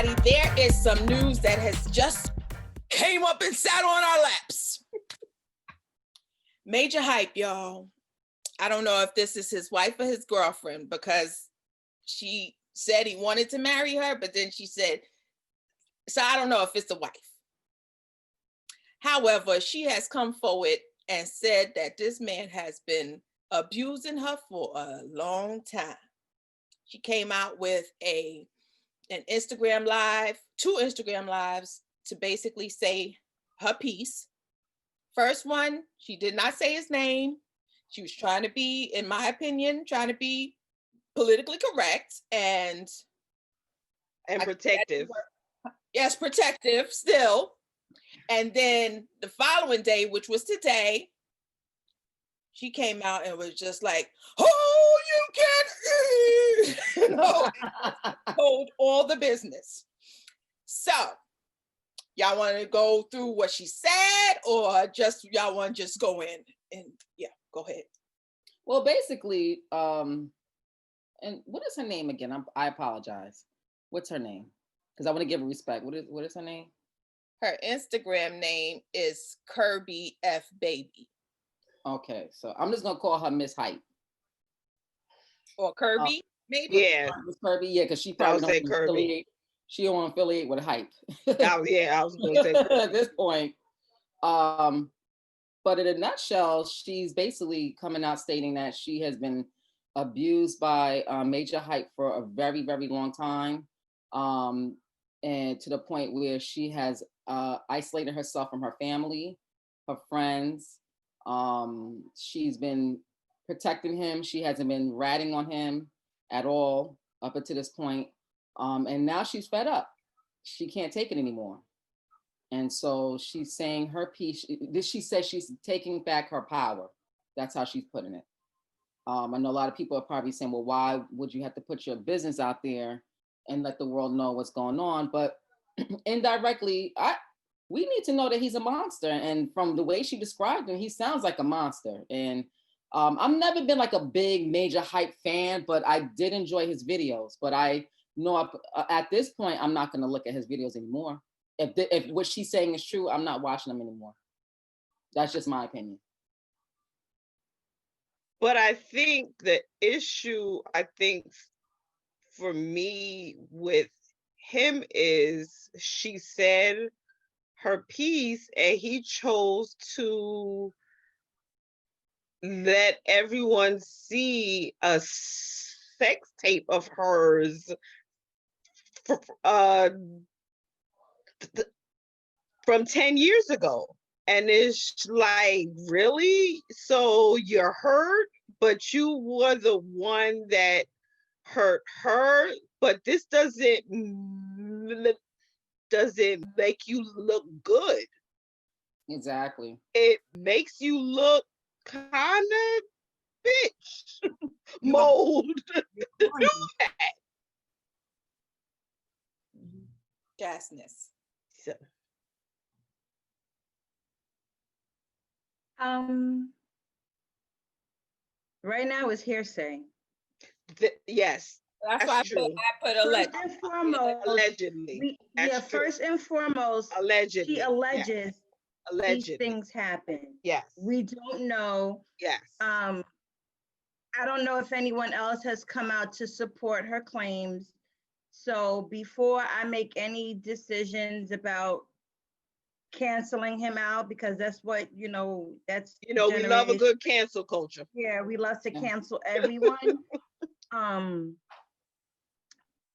everybody. There is some news that has just came up and sat on our laps. Major hype, y'all. I don't know if this is his wife or his girlfriend, because she said he wanted to marry her, but then she said, so I don't know if it's the wife. However, she has come forward and said that this man has been abusing her for a long time. She came out with an Instagram live, 2 Instagram lives to basically say her piece. First one, she did not say his name. She was trying to be, in my opinion, trying to be politically correct and protective. Yes, protective still. And then the following day, which was today, she came out and was just like, "Oh, you can't," you know, told all the business. So, y'all want to go through what she said, or just y'all want to just go in and go ahead. Well, basically, and what is her name again? I apologize. What's her name? Because I want to give her respect. What is her name? Her Instagram name is Kirby F Baby. Okay, so I'm just gonna call her Miss Hype. Or Kirby, maybe? Yeah. Miss Kirby, yeah, because she probably don't affiliate. She don't want to affiliate with Hype. I was gonna say at this point. But in a nutshell, she's basically coming out stating that she has been abused by Major Hype for a very, very long time. And to the point where she has isolated herself from her family, her friends. She's been protecting him. She hasn't been ratting on him at all up until this point. And now she's fed up. She can't take it anymore. And so she's saying her piece. She says she's taking back her power. That's how she's putting it. I know a lot of people are probably saying, well, why would you have to put your business out there and let the world know what's going on? But indirectly, we need to know that he's a monster. And from the way she described him, he sounds like a monster. And I've never been like a big Major Hype fan, but I did enjoy his videos. But I know at this point, I'm not going to look at his videos anymore. If what she's saying is true, I'm not watching them anymore. That's just my opinion. But I think the issue, for me with him is she said her piece and he chose to let everyone see a sex tape of hers from 10 years ago. And it's like, really? So you're hurt, but you were the one that hurt her, but this doesn't make you look good. Exactly. It makes you look kind of bitch mold to do that. Gasness. So. Right now it's hearsay. Yes. That's why I put allegedly. First and foremost, allegedly. First and foremost, allegedly. She alleges allegedly these things happen. Yes. We don't know. Yes. I don't know if anyone else has come out to support her claims. So before I make any decisions about canceling him out, because that's what, that's, we love a good cancel culture. Yeah, we love to cancel everyone.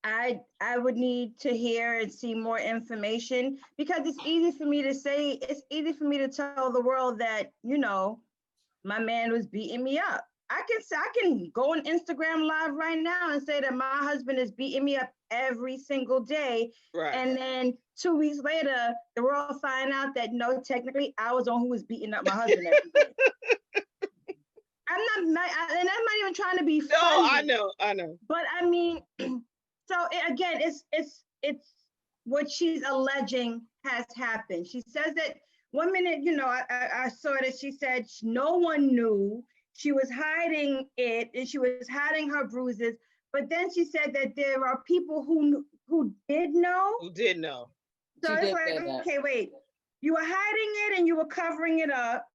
I would need to hear and see more information, because it's easy for me to say, it's easy for me to tell the world that, my man was beating me up. I can go on Instagram Live right now and say that my husband is beating me up every single day. Right. And then 2 weeks later, the world find out that no, technically I was the one who was beating up my husband every day. And I'm not even trying to be funny. No, I know. But I mean, so again, it's what she's alleging has happened. She says that one minute, I saw that she said no one knew. She was hiding it and she was hiding her bruises. But then she said that there are people who who did know. Who did know? So She it's did like, say that. okay, wait, you were hiding it and you were covering it up,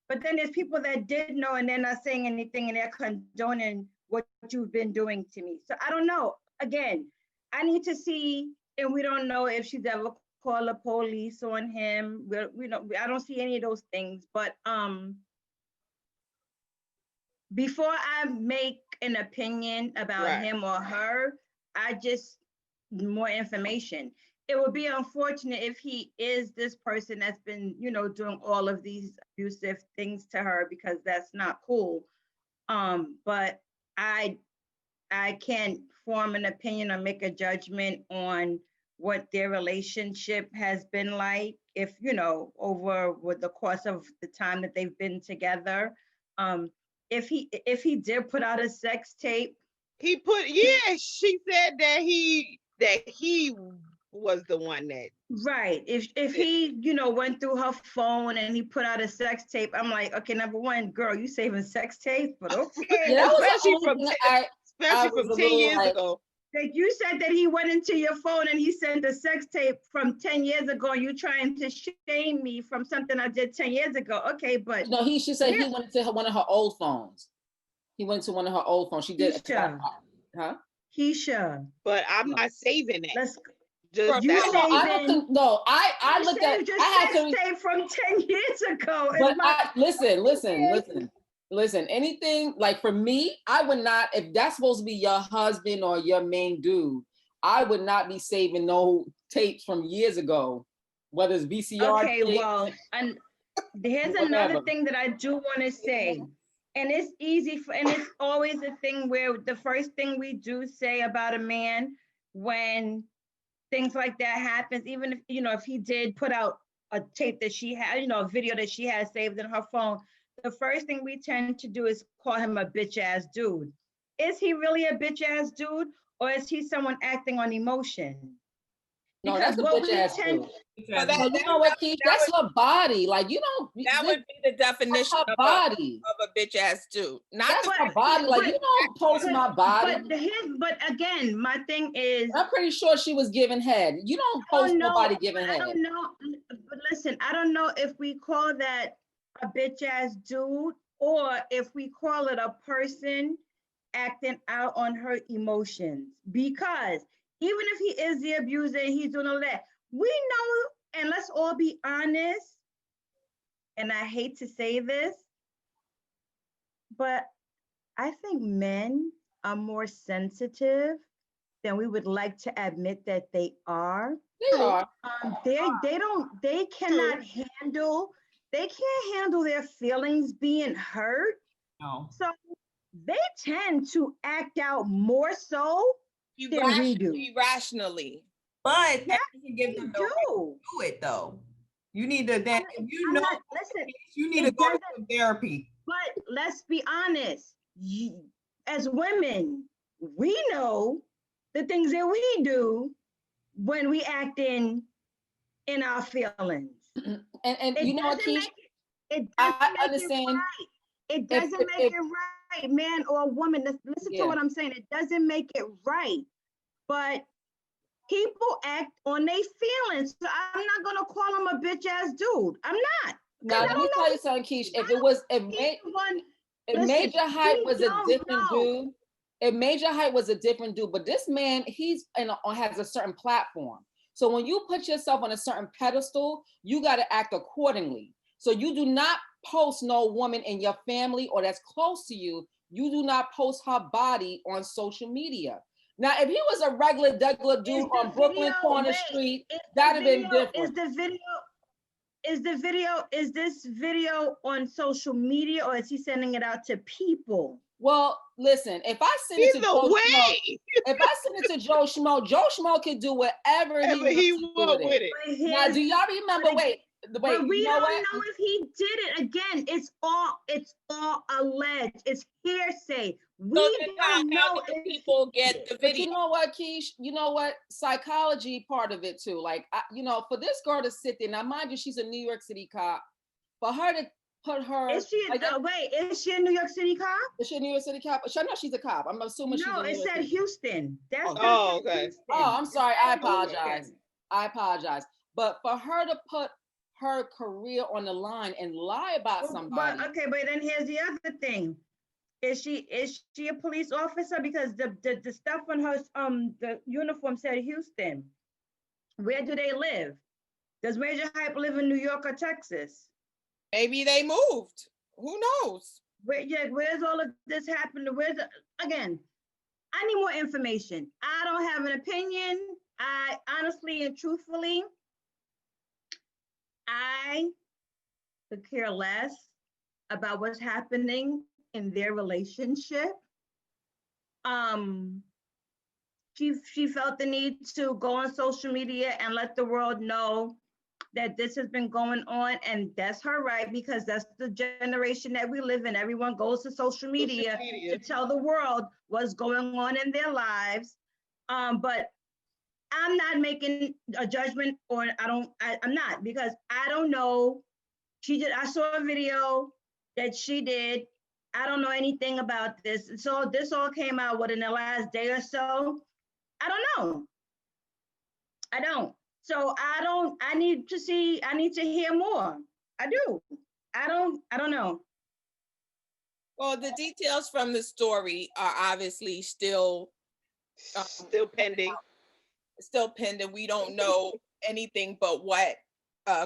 but then there's people that did know and they're not saying anything and they're condoning what you've been doing to me. So I don't know. Again, I need to see, and we don't know if she's ever called the police on him. I don't see any of those things, but before I make an opinion about Right. him or her, I just more information. It would be unfortunate if he is this person that's been, doing all of these abusive things to her, because that's not cool. But I can't form an opinion or make a judgment on what their relationship has been like, if over with the course of the time that they've been together. If he did put out a sex tape, she said that he was the one that. Right. If he, went through her phone and he put out a sex tape, I'm like, okay, number one, girl, you saving sex tapes, but okay. Yeah, that was especially the only from thing especially from 10 years ago. Like you said that he went into your phone and he sent a sex tape from 10 years ago. You trying to shame me from something I did 10 years ago. Okay, but no, she said he went to one of her old phones. He went to one of her old phones. She did. Keisha. Keisha. But I'm not saving that. Let's just you I looked at I had to tape from 10 years ago. But listen, anything like for me, I would not, if that's supposed to be your husband or your main dude, I would not be saving no tapes from years ago, whether it's VCR. Okay, well, and here's another thing that I do want to say. And it's easy and it's always a thing where the first thing we do say about a man when things like that happens, even if, if he did put out a tape that she had, a video that she had saved in her phone, the first thing we tend to do is call him a bitch ass dude. Is he really a bitch ass dude, or is he someone acting on emotion? No, that's a bitch ass dude. Well, you know what, Keith? That's her body. Like, that would be the definition of body of a bitch ass dude. That's her body. Like, you don't post my body. But again, my thing is, I'm pretty sure she was giving head. You don't post nobody giving head. I don't know. But listen, I don't know if we call that a bitch ass dude or if we call it a person acting out on her emotions. Because even if he is the abuser and he's doing all that, we know, and let's all be honest, and I hate to say this, but I think men are more sensitive than we would like to admit that they are. They are. They cannot handle, they can't handle their feelings being hurt. No. So they tend to act out more so than we do. Irrationally. But that doesn't give them the right to do it though. You need to you need to go to therapy. But let's be honest, as women, we know the things that we do when we act in our feelings. And you know what, Keisha? I understand. It doesn't make it right, man or woman. Listen to what I'm saying. It doesn't make it right. But people act on their feelings. So I'm not gonna call him a bitch ass dude. I'm not. Now let me tell you something, Keisha. If Majah Hype was a different dude, if Majah Hype was a different dude, but this man, has a certain platform. So when you put yourself on a certain pedestal, you got to act accordingly. So you do not post no woman in your family or that's close to you. You do not post her body on social media. Now, if he was a regular dude on Brooklyn Corner Street, that'd have been different. Is this video on social media or is he sending it out to people? Well, listen, if I send it to Joe Schmo, Joe Schmo can do whatever he wants with it. Now, do y'all remember? Wait. But we don't know if he did it. Again, it's all alleged. It's hearsay. We don't know if people get the video. But you know what, Keish? You know what? Psychology part of it too. Like, for this girl to sit there, now mind you, she's a New York City cop. For her to put her. Is she? Wait, is she a New York City cop? Is she a New York City cop? I know she's a cop. I'm assuming she's a New York No, it said City. Houston. That's okay. Houston. Oh, I'm sorry. I apologize. I apologize. But for her to put her career on the line and lie about somebody. But then here's the other thing. Is she a police officer? Because the stuff on her the uniform said Houston. Where do they live? Does Major Hype live in New York or Texas? Maybe they moved. Who knows? Where's all of this happening? Again, I need more information. I don't have an opinion. I honestly and truthfully, I could care less about what's happening in their relationship. She felt the need to go on social media and let the world know that this has been going on, and that's her right, because that's the generation that we live in. Everyone goes to social media to tell the world what's going on in their lives. But I'm not making a judgment, or I'm not, because I don't know. I saw a video that she did. I don't know anything about this. So this all came out within the last day or so. I don't know. So I need to hear more. I do. I don't know. Well, the details from the story are obviously still pending. Still pending. We don't know anything but what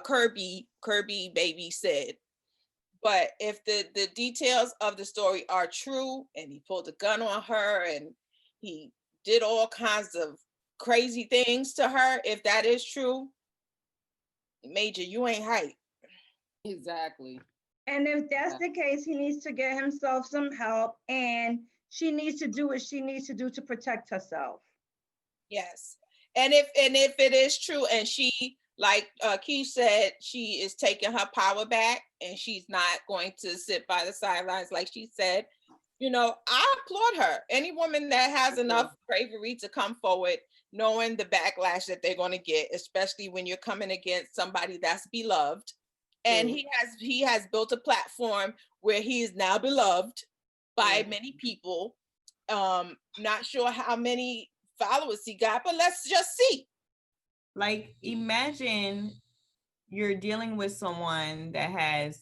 Kirby baby said. But if the details of the story are true, and he pulled a gun on her and he did all kinds of crazy things to her, if that is true, Majah, you ain't hype. Exactly. And if that's the case, he needs to get himself some help, and she needs to do what she needs to do to protect herself. Yes. And if it is true, and she, like Keith said, she is taking her power back and she's not going to sit by the sidelines like she said, I applaud her. Any woman that has enough bravery to come forward, knowing the backlash that they're going to get, especially when you're coming against somebody that's beloved. And he has built a platform where he is now beloved by many people. Not sure how many followers he got, but let's just see. Like, imagine you're dealing with someone that has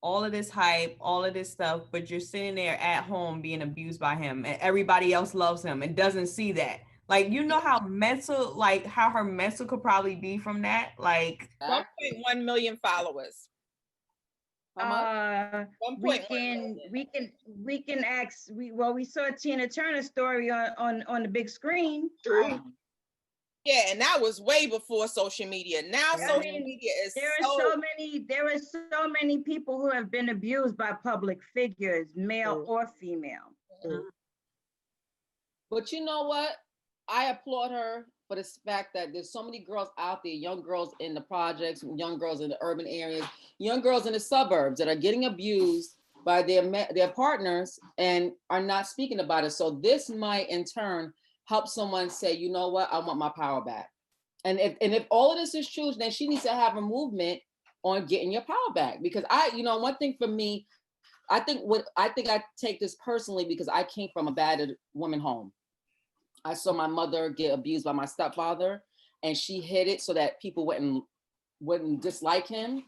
all of this hype, all of this stuff, but you're sitting there at home being abused by him, and everybody else loves him and doesn't see that. Like, how mental, how her mental could probably be from that. Like 1.1 million followers. We can ask. We saw Tina Turner's story on the big screen. True. Yeah, and that was way before social media. Now social media is there are so many people who have been abused by public figures, male or female. But you know what? I applaud her for the fact that there's so many girls out there, young girls in the projects, young girls in the urban areas, young girls in the suburbs that are getting abused by their partners and are not speaking about it. So this might in turn help someone say, you know what, I want my power back. And if all of this is true, then she needs to have a movement on getting your power back. Because one thing for me, I think I take this personally because I came from a battered woman home. I saw my mother get abused by my stepfather, and she hid it so that people wouldn't dislike him.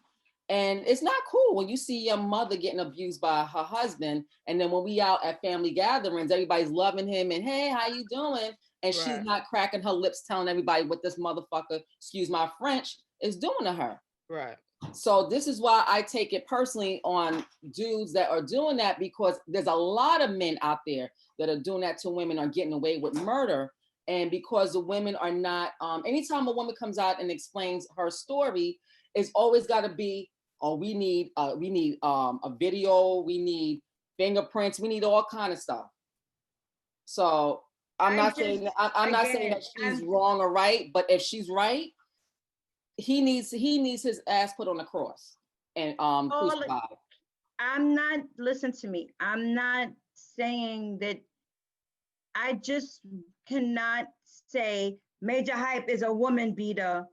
And it's not cool when you see your mother getting abused by her husband, and then when we out at family gatherings, everybody's loving him and, hey, how you doing? And she's not cracking her lips telling everybody what this motherfucker, excuse my French, is doing to her. Right. So this is why I take it personally on dudes that are doing that, because there's a lot of men out there that are doing that to women, are getting away with murder. And because the women are not, anytime a woman comes out and explains her story, it's always got to be, we need a video, we need fingerprints, we need all kind of stuff. So I'm not saying that she's wrong or right, but if she's right, he needs his ass put on the cross and crucified. Listen to me. I'm not saying that. I just cannot say Major Hype is a woman beater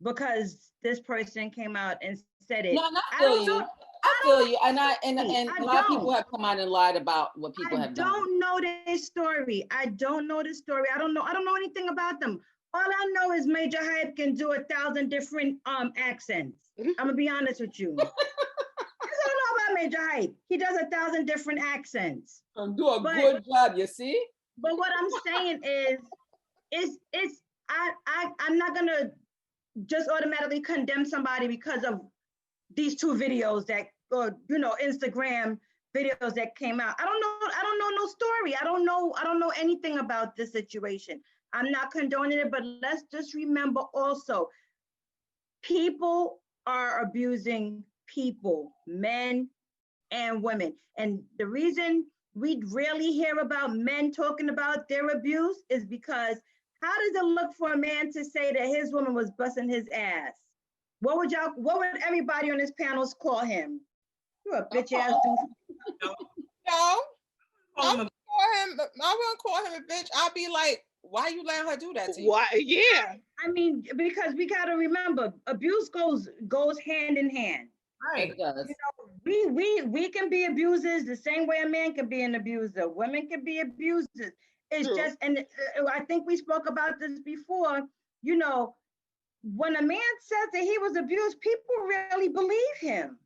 because this person came out and said it. No, I feel you. And a lot of people don't. have come out and lied about what people have done. I don't know this story. I don't know anything about them. All I know is Majah Hype can do 1,000 different accents. I'm gonna be honest with you. That's all I know about Majah Hype. He does 1,000 different accents. And do a good job, you see? But what I'm saying is I'm not gonna just automatically condemn somebody because of these two videos that, or Instagram videos that came out. I don't know no story. I don't know anything about this situation. I'm not condoning it, but let's just remember also, people are abusing people, men and women. And the reason we rarely hear about men talking about their abuse is because how does it look for a man to say that his woman was busting his ass? What would everybody on this panel call him? You a bitch ass dude. No, I wouldn't call him a bitch. I'll be like, why you letting her do that to you? Why? Yeah. I mean, because we gotta remember, abuse goes hand in hand. Right. It does. We can be abusers the same way a man can be an abuser. Women can be abusers. It's True. just, and I think we spoke about this before. When a man says that he was abused, people really believe him.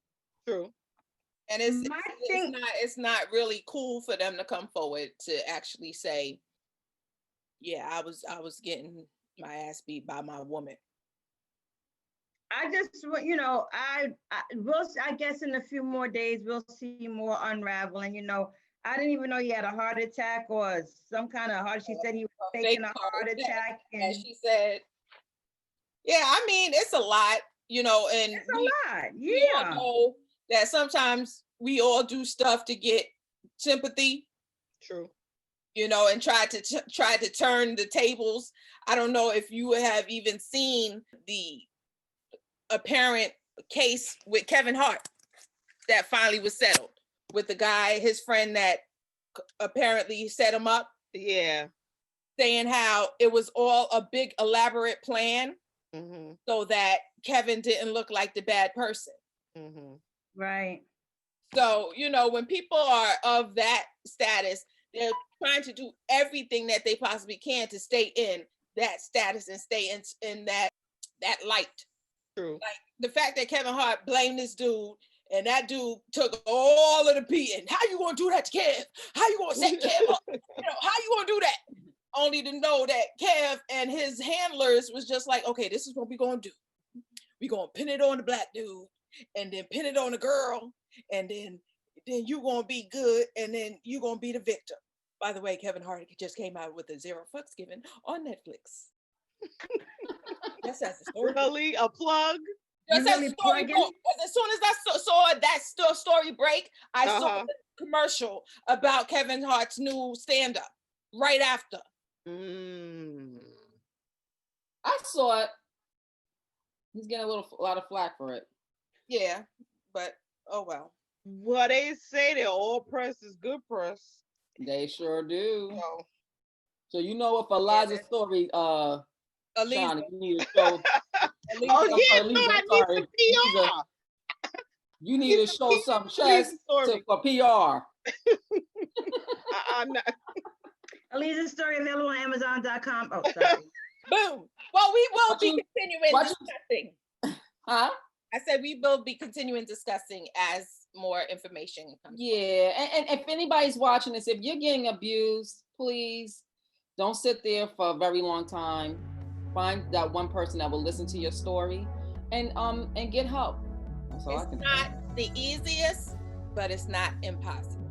True. And it's not really cool for them to come forward to actually say, yeah, I was getting my ass beat by my woman. I just, I guess in a few more days, we'll see more unraveling. I didn't even know he had a heart attack or some kind of heart. She said he was faking a heart attack. And she said, yeah, I mean, it's a lot, and it's a lot. Yeah. We all know that sometimes we all do stuff to get sympathy. True. And try to turn the tables. I don't know if you have even seen the apparent case with Kevin Hart that finally was settled with the guy, his friend that apparently set him up. Yeah. Saying how it was all a big elaborate plan so that Kevin didn't look like the bad person. Right. So, when people are of that status, they're trying to do everything that they possibly can to stay in that status and stay in that light. True. Like the fact that Kevin Hart blamed this dude and that dude took all of the beating. How you gonna do that to Kev? How you gonna set Kev up? How you gonna do that? Only to know that Kev and his handlers was just like, okay, this is what we're gonna do. We're gonna pin it on the black dude and then pin it on the girl and then you gonna be good and then you gonna be the victim. By the way, Kevin Hart just came out with a Zero Fucks Given on Netflix. That's the story. Really? A plug? Just as, story as soon as I saw that story break, I saw the commercial about Kevin Hart's new stand-up right after. I saw it. He's getting a lot of flack for it. Yeah, but oh well. Well, they say that all press is good press. They sure do. Oh. So if Eliza's story, Eliza, you need to show. You need to show some chest for PR. Eliza's story available on Amazon.com. Oh, sorry. Boom. Well, we will be continuing discussing. Huh? I said we will be continuing discussing as more information comes. Yeah, and if anybody's watching this, if you're getting abused, please don't sit there for a very long time. Find that one person that will listen to your story and get help. That's all I can say. It's not the easiest, but it's not impossible.